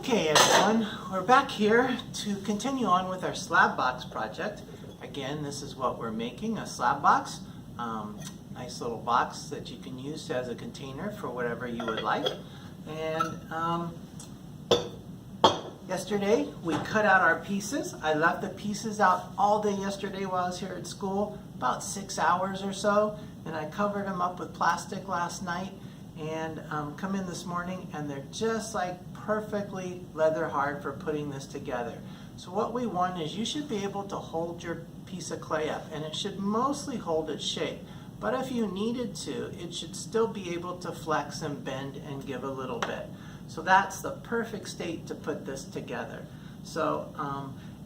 Okay everyone, we're back here to continue on with our slab box project. Again, this is what we're making, a slab box. Nice little box that you can use as a container for whatever you would like. And yesterday we cut out our pieces. I left the pieces out all day yesterday while I was here at school, about 6 hours or so, and I covered them up with plastic last night and come in this morning and they're just like perfectly leather hard for putting this together. So what we want is you should be able to hold your piece of clay up, and it should mostly hold its shape. But if you needed to, it should still be able to flex and bend and give a little bit. So that's the perfect state to put this together. So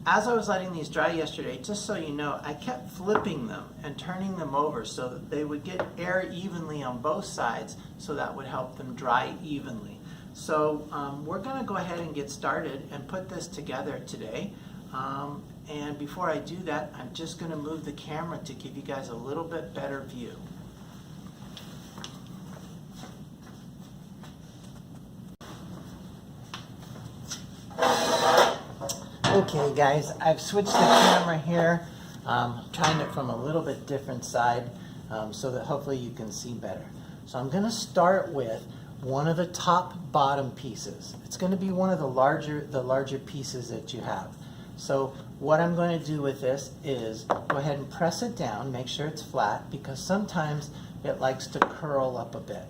as I was letting these dry yesterday, just so you know, I kept flipping them and turning them over so that they would get air evenly on both sides, so that would help them dry evenly. So we're going to go ahead and get started and put this together today. And before I do that, I'm just going to move the camera to give you guys a little bit better view. Okay guys, I've switched the camera here, trying it from a little bit different side so that hopefully you can see better. So I'm going to start with one of the top bottom pieces. It's going to be one of the larger pieces that you have. So what I'm going to do with this is go ahead and press it down, make sure it's flat, because sometimes it likes to curl up a bit.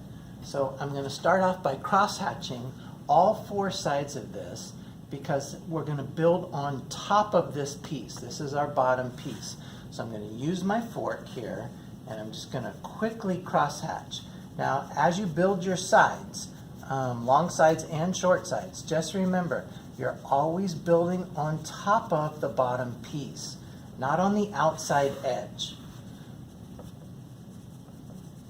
So I'm going to start off by cross hatching all four sides of this, because we're going to build on top of this piece. This is our bottom piece. So I'm going to use my fork here, and I'm just going to quickly cross hatch. Now, as you build your sides, long sides and short sides, just remember, you're always building on top of the bottom piece, not on the outside edge.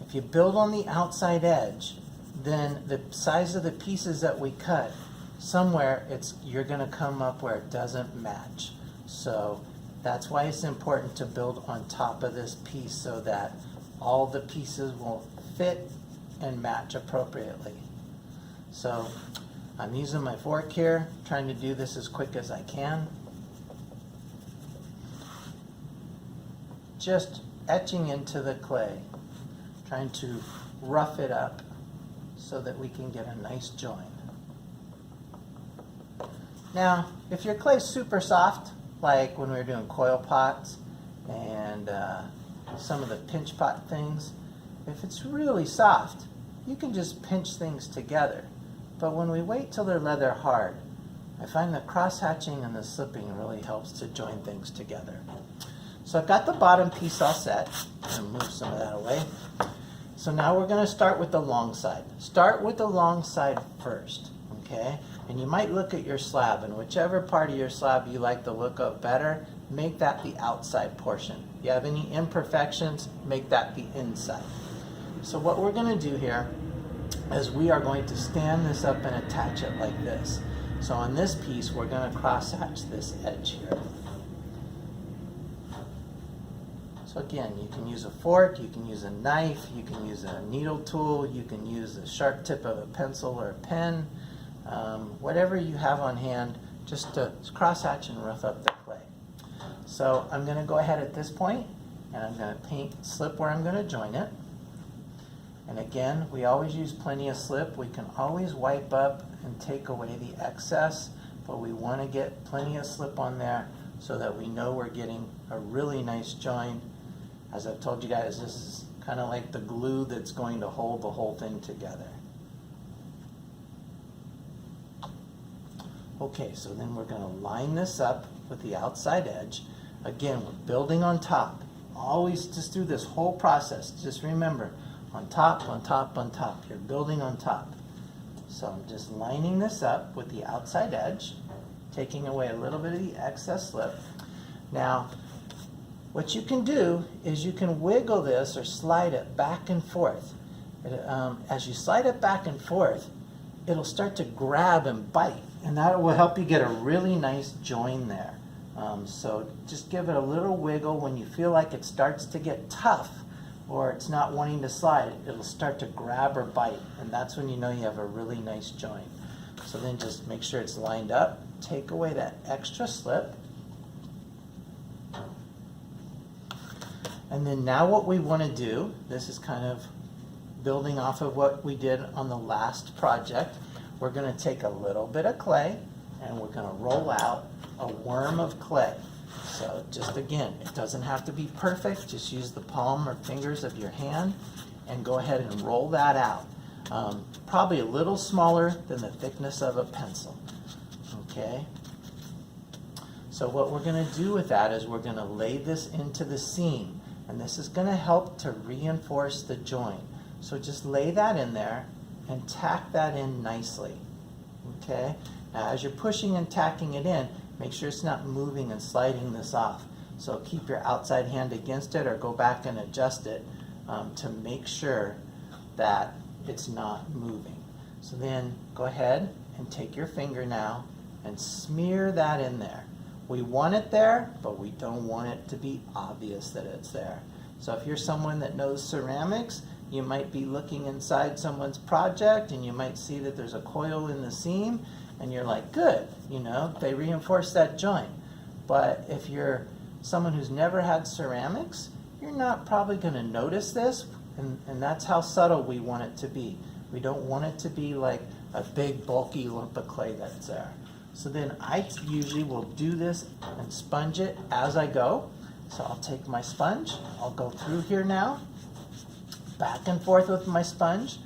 If you build on the outside edge, then the size of the pieces that we cut, somewhere you're going to come up where it doesn't match. So that's why it's important to build on top of this piece so that all the pieces will fit and match appropriately. So I'm using my fork here, trying to do this as quick as I can. Just etching into the clay, trying to rough it up so that we can get a nice join. Now, if your clay is super soft, like when we were doing coil pots and some of the pinch pot things, if it's really soft, you can just pinch things together. But when we wait till they're leather hard, I find the cross hatching and the slipping really helps to join things together. So I've got the bottom piece all set. I'm going to move some of that away. So now we're going to start with the long side. Start with the long side first, okay? And you might look at your slab, and whichever part of your slab you like the look of better, make that the outside portion. If you have any imperfections, make that the inside. So what we're going to do here is we are going to stand this up and attach it like this. So on this piece, we're going to cross hatch this edge here. So again, you can use a fork, you can use a knife, you can use a needle tool, you can use the sharp tip of a pencil or a pen, whatever you have on hand, just to cross hatch and rough up the clay. So I'm going to go ahead at this point, and I'm going to paint slip where I'm going to join it. And again, we always use plenty of slip. We can always wipe up and take away the excess, but we want to get plenty of slip on there so that we know we're getting a really nice join. As I've told you guys, this is kind of like the glue that's going to hold the whole thing together. Okay, so then we're going to line this up with the outside edge. Again, we're building on top. Always just through this whole process, just remember, on top, on top, on top. You're building on top. So I'm just lining this up with the outside edge, taking away a little bit of the excess slip. Now, what you can do is you can wiggle this or slide it back and forth. As you slide it back and forth, it'll start to grab and bite, and that will help you get a really nice join there. So just give it a little wiggle. When you feel like it starts to get tough or it's not wanting to slide, it'll start to grab or bite, and that's when you know you have a really nice join. So then just make sure it's lined up. Take away that extra slip. And then now what we want to do, this is kind of building off of what we did on the last project. We're going to take a little bit of clay and we're going to roll out a worm of clay. So just again, it doesn't have to be perfect. Just use the palm or fingers of your hand and go ahead and roll that out. Probably a little smaller than the thickness of a pencil. Okay. So what we're going to do with that is we're going to lay this into the seam. And this is going to help to reinforce the joint. So just lay that in there and tack that in nicely. Okay? Now as you're pushing and tacking it in, make sure it's not moving and sliding this off. So keep your outside hand against it or go back and adjust it to make sure that it's not moving. So then go ahead and take your finger now and smear that in there. We want it there, but we don't want it to be obvious that it's there. So if you're someone that knows ceramics, you might be looking inside someone's project and you might see that there's a coil in the seam and you're like, good, you know, they reinforced that joint. But if you're someone who's never had ceramics, you're not probably going to notice this, and that's how subtle we want it to be. We don't want it to be like a big bulky lump of clay that's there. So then I usually will do this and sponge it as I go. So I'll take my sponge, I'll go through here now, back and forth with my sponge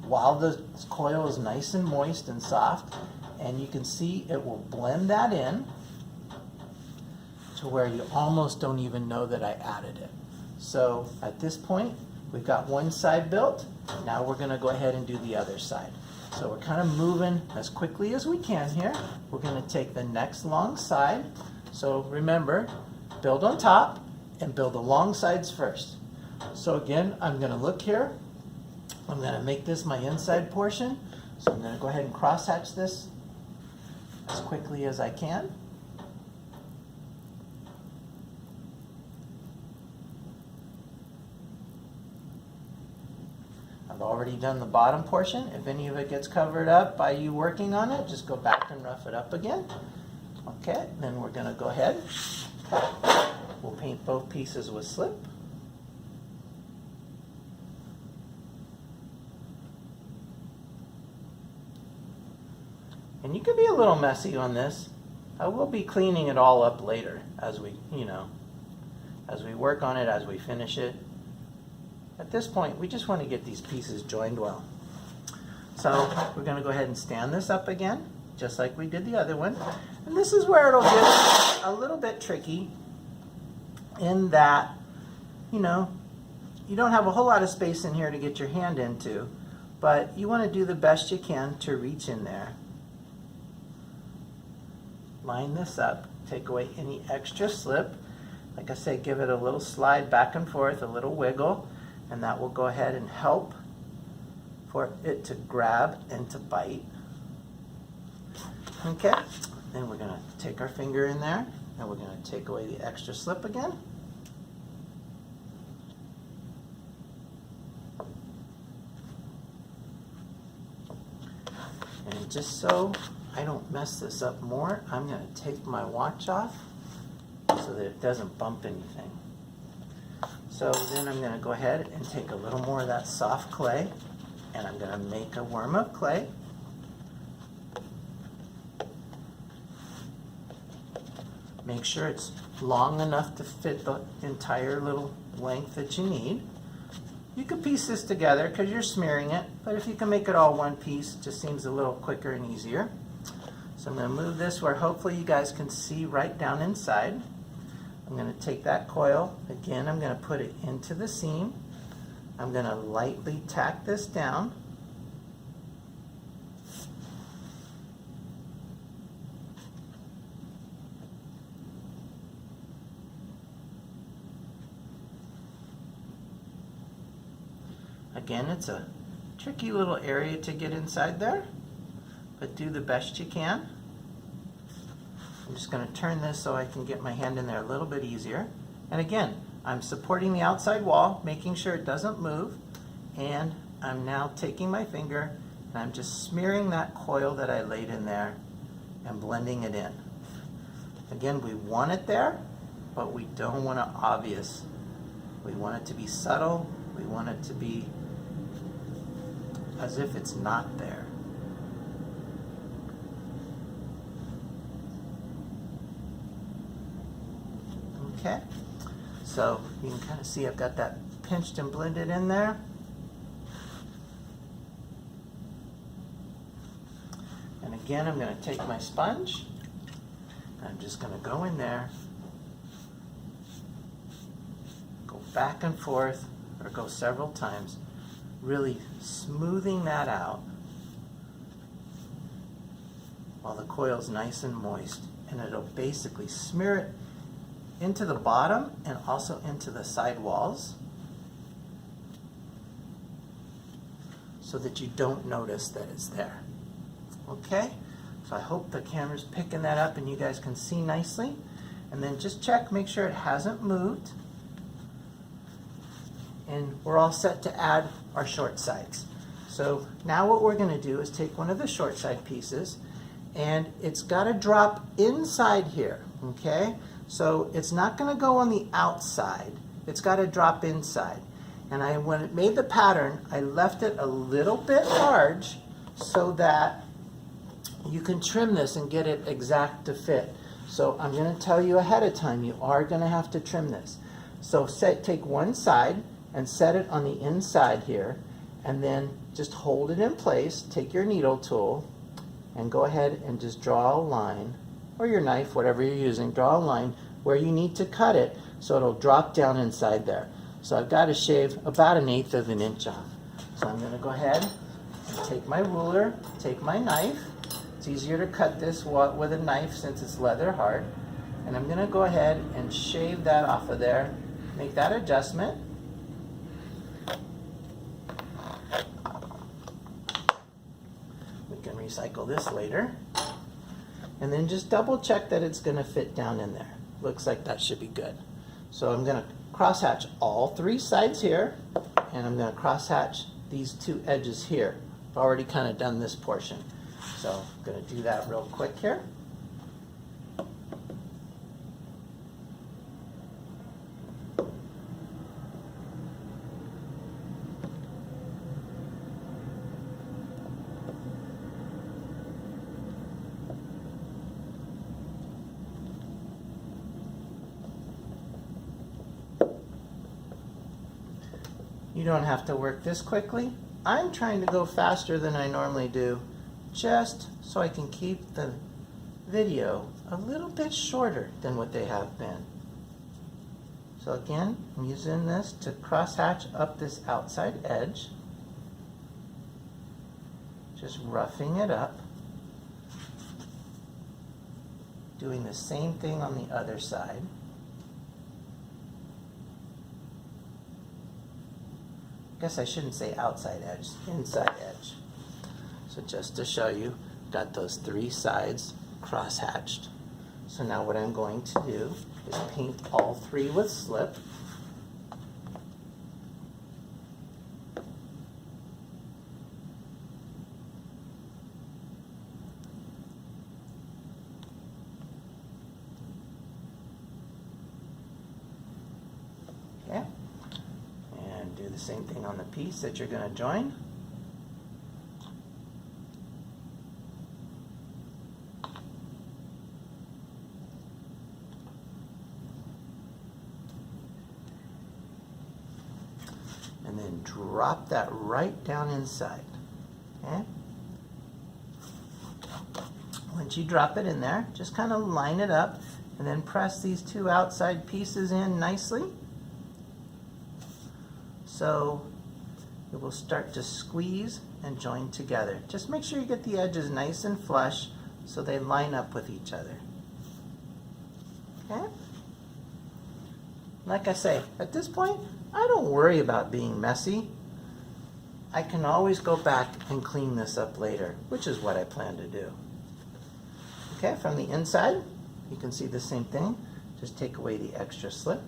while the coil is nice and moist and soft, and you can see it will blend that in to where you almost don't even know that I added it. So at this point, we've got one side built. Now we're going to go ahead and do the other side. So we're kind of moving as quickly as we can here. We're going to take the next long side. So remember, build on top and build the long sides first. So again, I'm going to look here. I'm going to make this my inside portion. So I'm going to go ahead and cross hatch this as quickly as I can. I've already done the bottom portion. If any of it gets covered up by you working on it, just go back and rough it up again. Okay, then we're going to go ahead. We'll paint both pieces with slip. And you can be a little messy on this. I will be cleaning it all up later as we, as we work on it, as we finish it. At this point, we just want to get these pieces joined well. So we're going to go ahead and stand this up again, just like we did the other one. And this is where it'll get a little bit tricky in that, you don't have a whole lot of space in here to get your hand into, but you want to do the best you can to reach in there. Line this up, take away any extra slip. Like I say, give it a little slide back and forth, a little wiggle, and that will go ahead and help for it to grab and to bite. Okay, then we're going to take our finger in there and we're going to take away the extra slip again. And just so I don't mess this up more, I'm going to take my watch off so that it doesn't bump anything. So then I'm going to go ahead and take a little more of that soft clay and I'm going to make a worm of clay. Make sure it's long enough to fit the entire little length that you need. You can piece this together because you're smearing it, but if you can make it all one piece, it just seems a little quicker and easier. So I'm going to move this where hopefully you guys can see right down inside. I'm going to take that coil, again I'm going to put it into the seam. I'm going to lightly tack this down. Again, it's a tricky little area to get inside there, but do the best you can. I'm just going to turn this so I can get my hand in there a little bit easier. And again, I'm supporting the outside wall, making sure it doesn't move, and I'm now taking my finger And I'm just smearing that coil that I laid in there and blending it in. Again, we want it there, but we don't want it obvious. We want it to be subtle. We want it to be as if it's not there. Okay, so you can kind of see I've got that pinched and blended in there. And again, I'm going to take my sponge, and I'm just going to go in there, go back and forth, or go several times, really smoothing that out while the coil's nice and moist. And it'll basically smear it into the bottom and also into the side walls so that you don't notice that it's there. Okay, so I hope the camera's picking that up and you guys can see nicely. And then just check, make sure it hasn't moved. And we're all set to add our short sides. So now what we're going to do is take one of the short side pieces, and it's got to drop inside here, okay? So it's not going to go on the outside, it's got to drop inside. And when it made the pattern, I left it a little bit large so that you can trim this and get it exact to fit. So I'm going to tell you ahead of time, you are going to have to trim this. So take one side and set it on the inside here, and then just hold it in place. Take your needle tool and go ahead and just draw a line, or your knife, whatever you're using, draw a line where you need to cut it so it'll drop down inside there. So I've got to shave about 1/8 of an inch off. So I'm going to go ahead and take my ruler, take my knife. It's easier to cut this with a knife since it's leather hard. And I'm going to go ahead and shave that off of there, make that adjustment. We can recycle this later. And then just double check that it's going to fit down in there. Looks like that should be good. So I'm going to crosshatch all 3 sides here, and I'm going to crosshatch these 2 edges here. I've already kind of done this portion. So I'm going to do that real quick here. You don't have to work this quickly. I'm trying to go faster than I normally do, just so I can keep the video a little bit shorter than what they have been. So again, I'm using this to crosshatch up this outside edge, just roughing it up, doing the same thing on the other side. I guess I shouldn't say outside edge, inside edge. So just to show you, got those 3 sides cross-hatched. So now what I'm going to do is paint all 3 with slip. Okay. And do the same thing on the piece that you're going to join. And then drop that right down inside. Okay? Once you drop it in there, just kind of line it up and then press these 2 outside pieces in nicely. So it will start to squeeze and join together. Just make sure you get the edges nice and flush so they line up with each other. Okay? Like I say, at this point, I don't worry about being messy. I can always go back and clean this up later, which is what I plan to do. Okay, from the inside, you can see the same thing. Just take away the extra slip.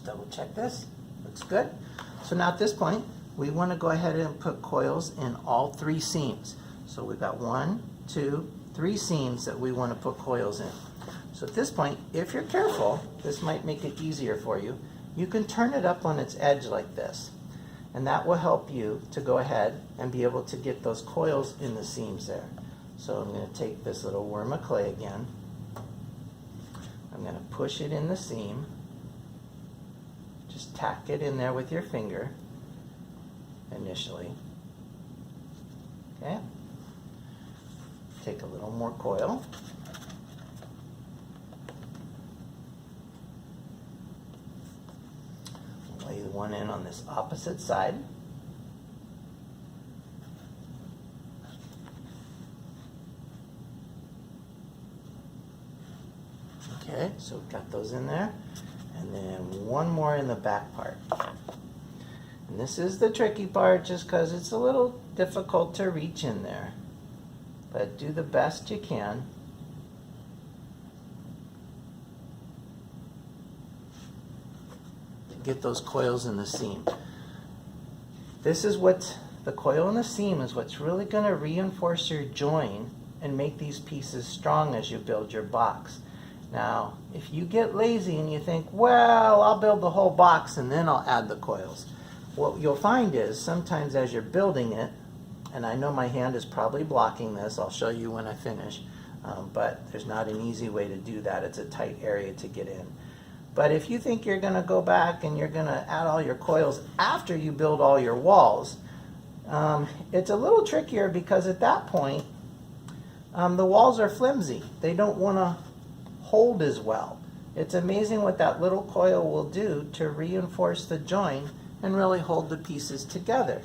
double check this. Looks good. So now at this point, we want to go ahead and put coils in all 3 seams. So we've got 1, 2, 3 seams that we want to put coils in. So at this point, if you're careful, this might make it easier for you. You can turn it up on its edge like this. And that will help you to go ahead and be able to get those coils in the seams there. So I'm going to take this little worm of clay again. I'm going to push it in the seam. Just tack it in there with your finger initially. Okay. Take a little more coil. Lay the one in on this opposite side. Okay, so we've got those in there. And then one more in the back part. And this is the tricky part just because it's a little difficult to reach in there. But do the best you can. To get those coils in the seam. This is what, the coil in the seam is what's really going to reinforce your join and make these pieces strong as you build your box. Now, if you get lazy and you think, well, I'll build the whole box and then I'll add the coils. What you'll find is sometimes as you're building it, and I know my hand is probably blocking this, I'll show you when I finish, but there's not an easy way to do that. It's a tight area to get in. But if you think you're going to go back and you're going to add all your coils after you build all your walls, it's a little trickier because at that point, the walls are flimsy. They don't want to hold as well. It's amazing what that little coil will do to reinforce the join and really hold the pieces together.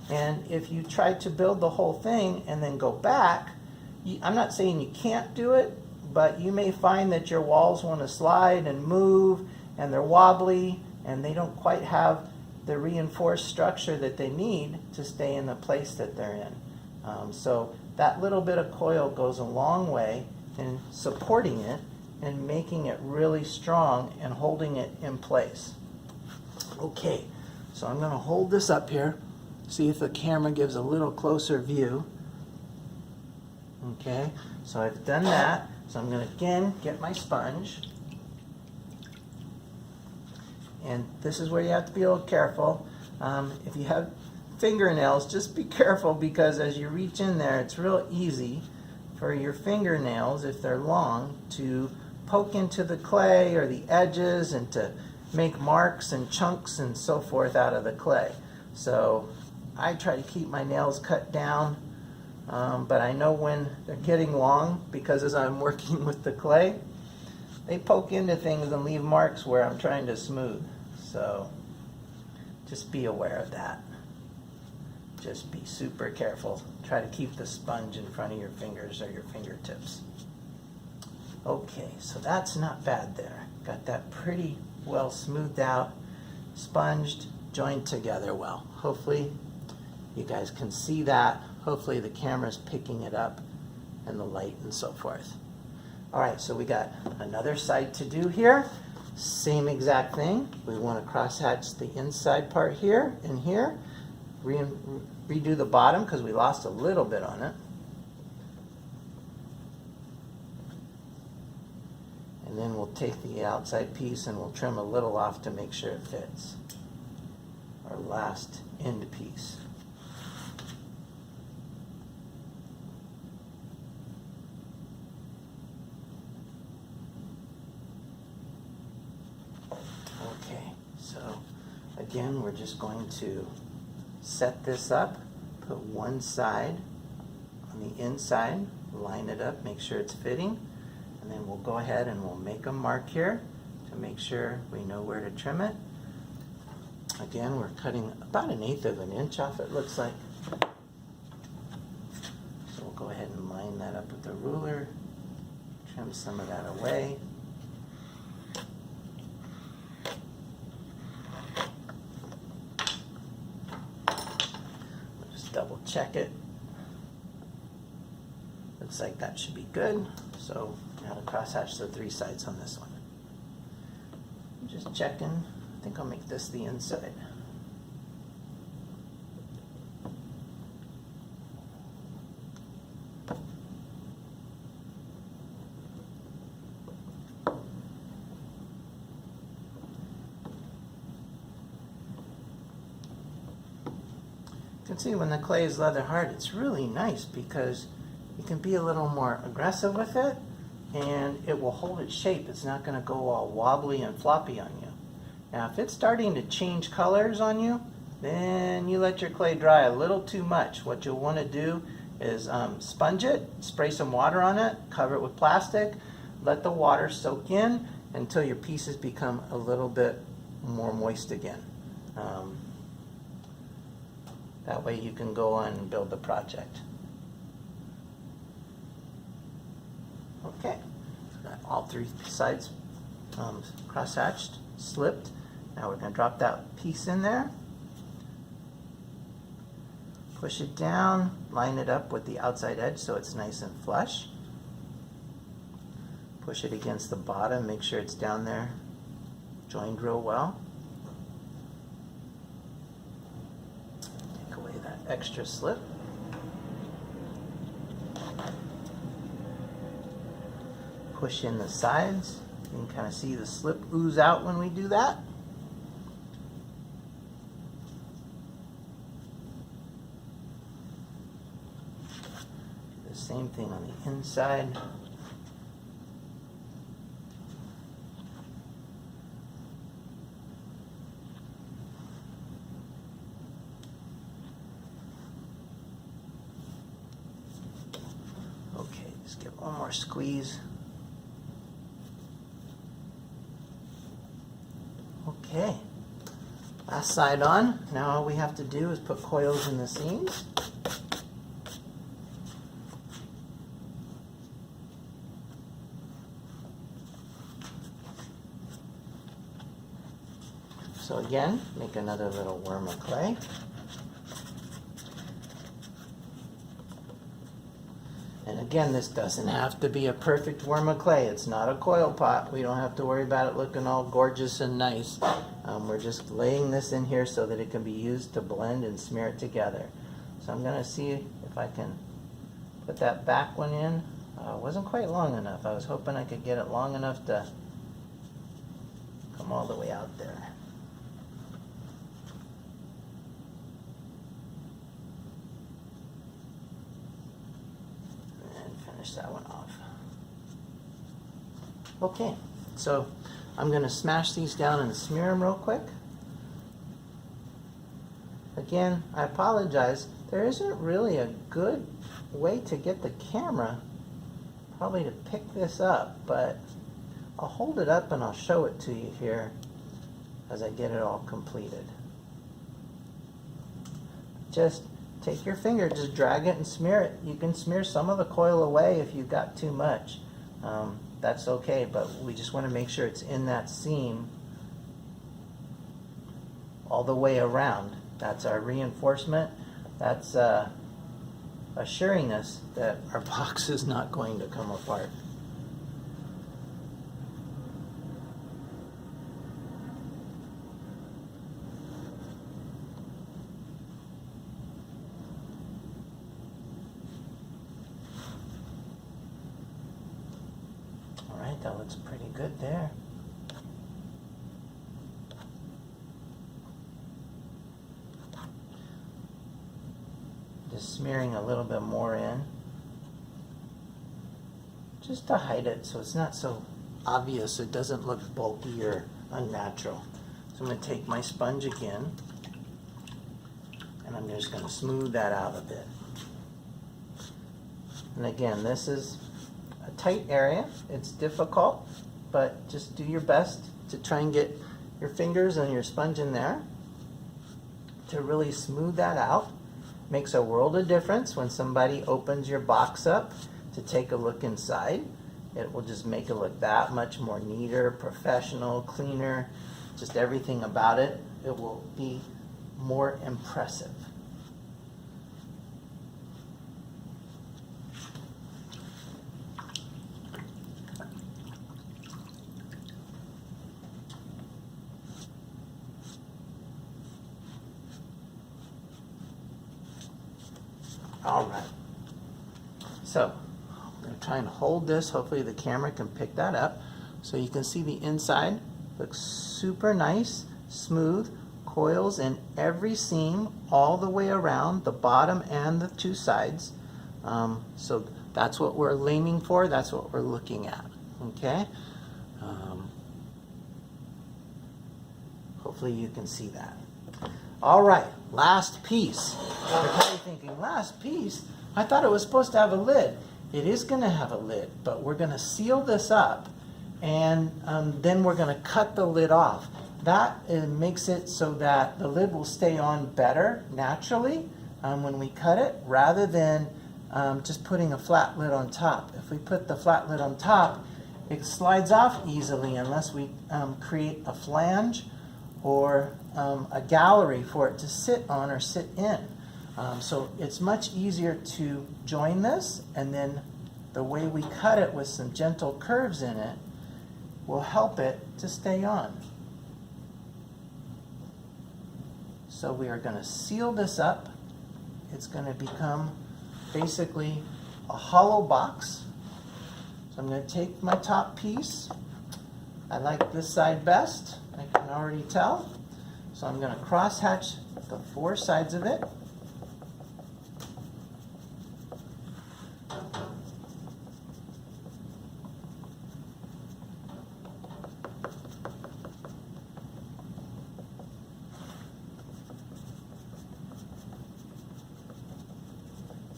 And if you try to build the whole thing and then go back, I'm not saying you can't do it, but you may find that your walls want to slide and move and they're wobbly and they don't quite have the reinforced structure that they need to stay in the place that they're in. So that little bit of coil goes a long way in supporting it and making it really strong and holding it in place. Okay, so I'm going to hold this up here, see if the camera gives a little closer view. Okay, so I've done that. So I'm going to again get my sponge. And this is where you have to be a little careful. If you have fingernails, just be careful because as you reach in there, it's real easy for your fingernails, if they're long, to poke into the clay or the edges and to make marks and chunks and so forth out of the clay. So I try to keep my nails cut down, but I know when they're getting long, because as I'm working with the clay, they poke into things and leave marks where I'm trying to smooth. So just be aware of that. Just be super careful. Try to keep the sponge in front of your fingers or your fingertips. Okay, so that's not bad there. Got that pretty well smoothed out, sponged, joined together well. Hopefully you guys can see that. Hopefully the camera's picking it up and the light and so forth. All right, so we got another side to do here. Same exact thing. We want to cross hatch the inside part here and here. Redo the bottom because we lost a little bit on it. And then we'll take the outside piece and we'll trim a little off to make sure it fits. Our last end piece. Okay, so again, we're just going to set this up, put one side on the inside, line it up, make sure it's fitting. And then we'll go ahead and we'll make a mark here to make sure we know where to trim it. Again, we're cutting about 1/8 of an inch off, it looks like. So we'll go ahead and line that up with the ruler, trim some of that away. We'll just double check it. Looks like that should be good. So now to cross hatch the 3 sides on this one. Just checking, I think I'll make this the inside. You can see when the clay is leather hard, it's really nice because you can be a little more aggressive with it and it will hold its shape. It's not going to go all wobbly and floppy on you. Now if it's starting to change colors on you, then you let your clay dry a little too much. What you'll want to do is sponge it, spray some water on it, cover it with plastic, let the water soak in until your pieces become a little bit more moist again. That way you can go on and build the project. Okay, got all three sides cross-hatched, slipped. Now we're going to drop that piece in there. Push it down, line it up with the outside edge so it's nice and flush. Push it against the bottom, make sure it's down there, joined real well. Take away that extra slip. Push in the sides. You can kind of see the slip ooze out when we do that. The same thing on the inside. Okay, just give one more squeeze. Okay, last side on. Now all we have to do is put coils in the seams. So again, make another little worm of clay. And again, this doesn't have to be a perfect worm of clay. It's not a coil pot. We don't have to worry about it looking all gorgeous and nice. We're just laying this in here so that it can be used to blend and smear it together. So I'm going to see if I can put that back one in. It wasn't quite long enough. I was hoping I could get it long enough to come all the way out there. Finish that one off. Okay, so I'm going to smash these down and smear them real quick. Again, I apologize. There isn't really a good way to get the camera probably to pick this up, but I'll hold it up and I'll show it to you here as I get it all completed. Just take your finger, just drag it and smear it. You can smear some of the coil away if you've got too much. That's okay, but we just want to make sure it's in that seam all the way around. That's our reinforcement. That's assuring us that our box is not going to come apart. That looks pretty good there. Just smearing a little bit more in, just to hide it so it's not so obvious, it doesn't look bulky or unnatural. So I'm going to take my sponge again and I'm just going to smooth that out a bit. And again, this is a tight area. It's difficult, but just do your best to try and get your fingers and your sponge in there to really smooth that out. Makes a world of difference when somebody opens your box up to take a look inside. It will just make it look that much more neater, professional, cleaner, just everything about it. It will be more impressive. All right. So I'm going to try and hold this. Hopefully the camera can pick that up. So you can see the inside looks super nice, smooth, coils in every seam all the way around, the bottom and the two sides. So that's what we're aiming for. That's what we're looking at. Okay. Hopefully you can see that. All right, last piece. You're probably thinking, last piece? I thought it was supposed to have a lid. It is going to have a lid, but we're going to seal this up, and then we're going to cut the lid off. That makes it so that the lid will stay on better naturally when we cut it, rather than just putting a flat lid on top. If we put the flat lid on top, it slides off easily unless we create a flange or a gallery for it to sit on or sit in. So it's much easier to join this, and then the way we cut it with some gentle curves in it will help it to stay on. So we are going to seal this up. It's going to become basically a hollow box. So I'm going to take my top piece. I like this side best, I can already tell. So I'm going to cross hatch the four sides of it.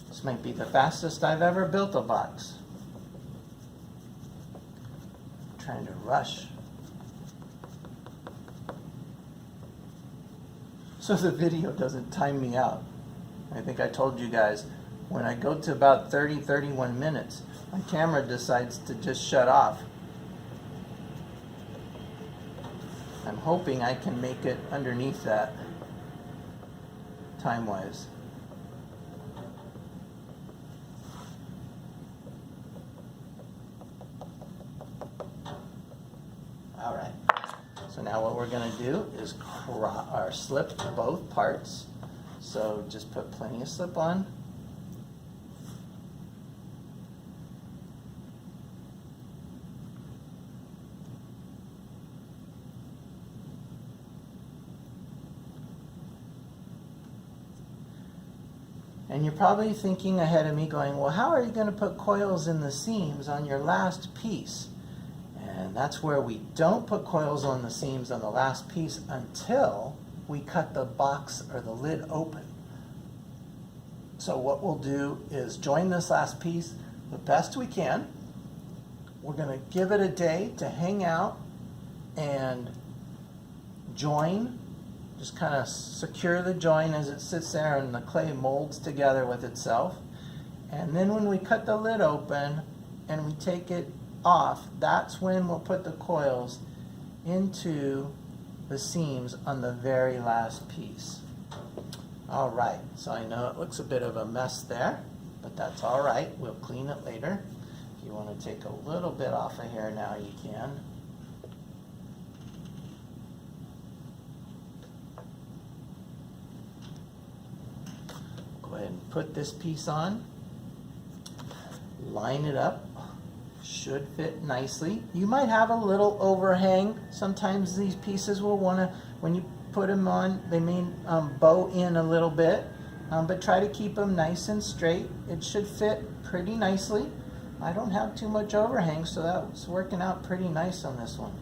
This might be the fastest I've ever built a box. I'm trying to rush. So the video doesn't time me out. I think I told you guys, when I go to about 31 minutes, my camera decides to just shut off. I'm hoping I can make it underneath that, time-wise. All right. So now what we're going to do is slip both parts. So just put plenty of slip on. And you're probably thinking ahead of me going, well, how are you going to put coils in the seams on your last piece? And that's where we don't put coils on the seams on the last piece until we cut the box or the lid open. So what we'll do is join this last piece the best we can. We're going to give it a day to hang out and join. Just kind of secure the join as it sits there and the clay molds together with itself. And then when we cut the lid open and we take it off, that's when we'll put the coils into the seams on the very last piece. All right, so I know it looks a bit of a mess there, but that's all right. We'll clean it later. If you want to take a little bit off of here now, you can. Go ahead and put this piece on. Line it up. Should fit nicely. You might have a little overhang. Sometimes these pieces will want to, when you put them on, they may bow in a little bit, but try to keep them nice and straight. It should fit pretty nicely. I don't have too much overhang, so that's working out pretty nice on this one.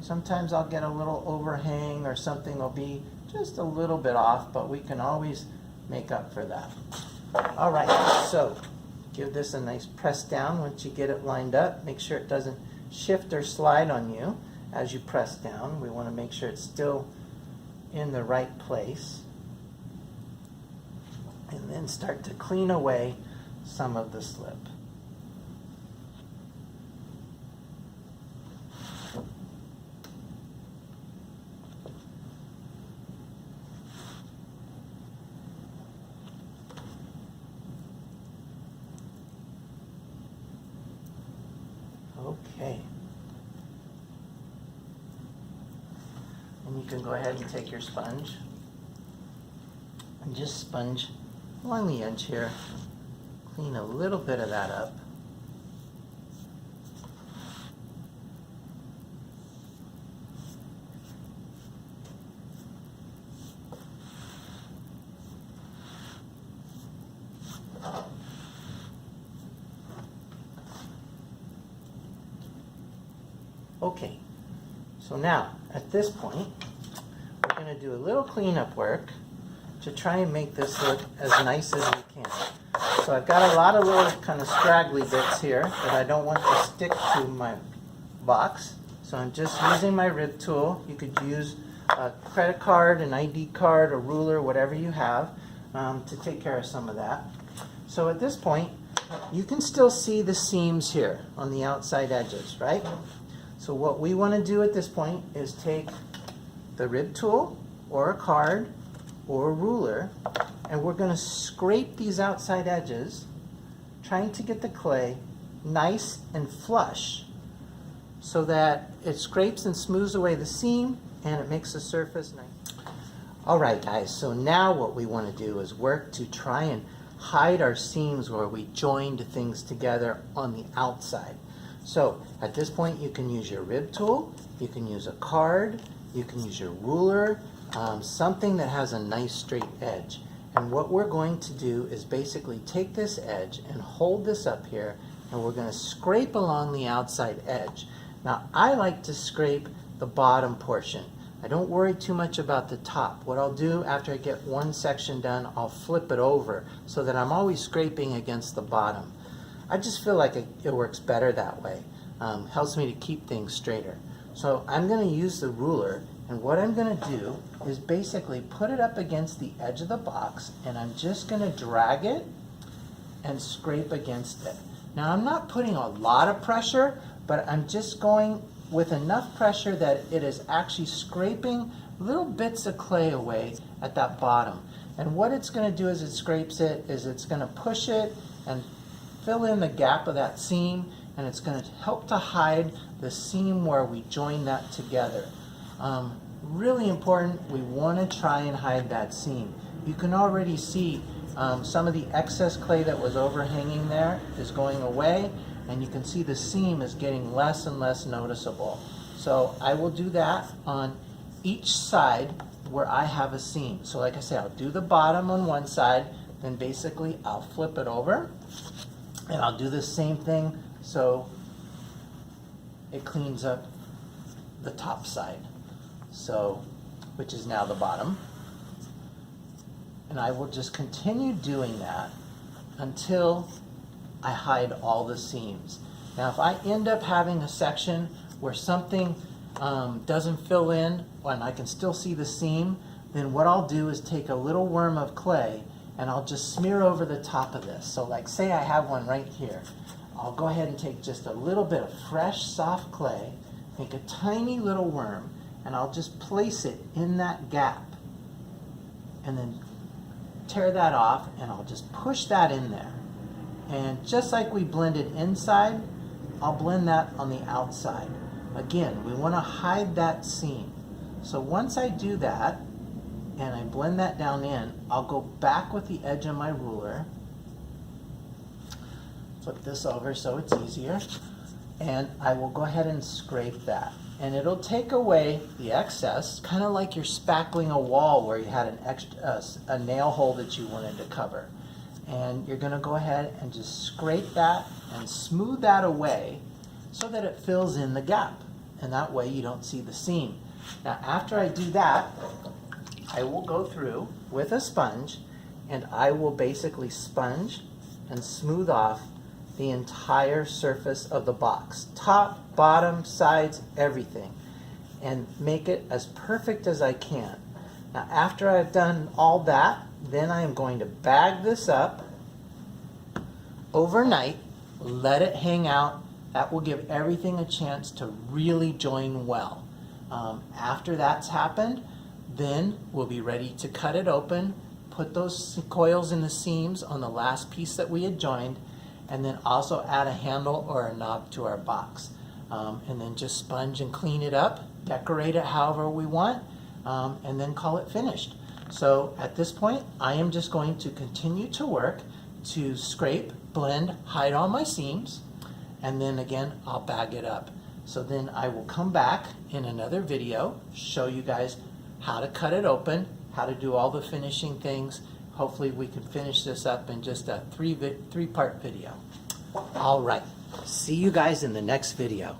Sometimes I'll get a little overhang or something will be just a little bit off, but we can always make up for that. All right, so give this a nice press down once you get it lined up. Make sure it doesn't shift or slide on you as you press down. We want to make sure it's still in the right place. And then start to clean away some of the slip. Okay. And you can go ahead and take your sponge and just sponge along the edge here, clean a little bit of that up. Okay, so now at this point, we're going to do a little cleanup work to try and make this look as nice as we can. So I've got a lot of little kind of scraggly bits here that I don't want to stick to my box. So I'm just using my rib tool. You could use a credit card, an ID card, a ruler, whatever you have to take care of some of that. So at this point, you can still see the seams here on the outside edges, right? So what we want to do at this point is take the rib tool or a card or a ruler, and we're going to scrape these outside edges, trying to get the clay nice and flush so that it scrapes and smooths away the seam and it makes the surface nice. Alright guys, so now what we want to do is work to try and hide our seams where we joined things together on the outside. So at this point you can use your rib tool, you can use a card, you can use your ruler, something that has a nice straight edge. And what we're going to do is basically take this edge and hold this up here, and we're going to scrape along the outside edge. Now I like to scrape the bottom portion. I don't worry too much about the top. What I'll do after I get one section done, I'll flip it over so that I'm always scraping against the bottom. I just feel like it works better that way. Helps me to keep things straighter. So I'm going to use the ruler, and what I'm going to do is basically put it up against the edge of the box, and I'm just going to drag it and scrape against it. Now I'm not putting a lot of pressure, but I'm just going with enough pressure that it is actually scraping little bits of clay away at that bottom. And what it's going to do as it scrapes it is it's going to push it and fill in the gap of that seam, and it's going to help to hide the seam where we join that together. Really important, we want to try and hide that seam. You can already see some of the excess clay that was overhanging there is going away, and you can see the seam is getting less and less noticeable. So I will do that on each side where I have a seam. So like I say, I'll do the bottom on one side, then basically I'll flip it over, and I'll do the same thing so it cleans up the top side, so which is now the bottom. And I will just continue doing that until I hide all the seams. Now if I end up having a section where something doesn't fill in and I can still see the seam, then what I'll do is take a little worm of clay and I'll just smear over the top of this. So like say I have one right here. I'll go ahead and take just a little bit of fresh soft clay, make a tiny little worm, and I'll just place it in that gap and then tear that off, and I'll just push that in there. And just like we blended inside, I'll blend that on the outside. Again, we want to hide that seam. So once I do that and I blend that down in, I'll go back with the edge of my ruler, flip this over so it's easier, and I will go ahead and scrape that. And it'll take away the excess, kind of like you're spackling a wall where you had an extra, a nail hole that you wanted to cover. And you're going to go ahead and just scrape that and smooth that away so that it fills in the gap. And that way you don't see the seam. Now after I do that, I will go through with a sponge and I will basically sponge and smooth off the entire surface of the box. Top, bottom, sides, everything. And make it as perfect as I can. Now after I've done all that, then I am going to bag this up overnight, let it hang out. That will give everything a chance to really join well. After that's happened, then we'll be ready to cut it open, put those coils in the seams on the last piece that we had joined, and then also add a handle or a knob to our box. And then just sponge and clean it up, decorate it however we want, and then call it finished. So at this point, I am just going to continue to work to scrape, blend, hide all my seams, and then again, I'll bag it up. So then I will come back in another video, show you guys how to cut it open, how to do all the finishing things. Hopefully we can finish this up in just a three-part video. All right, see you guys in the next video.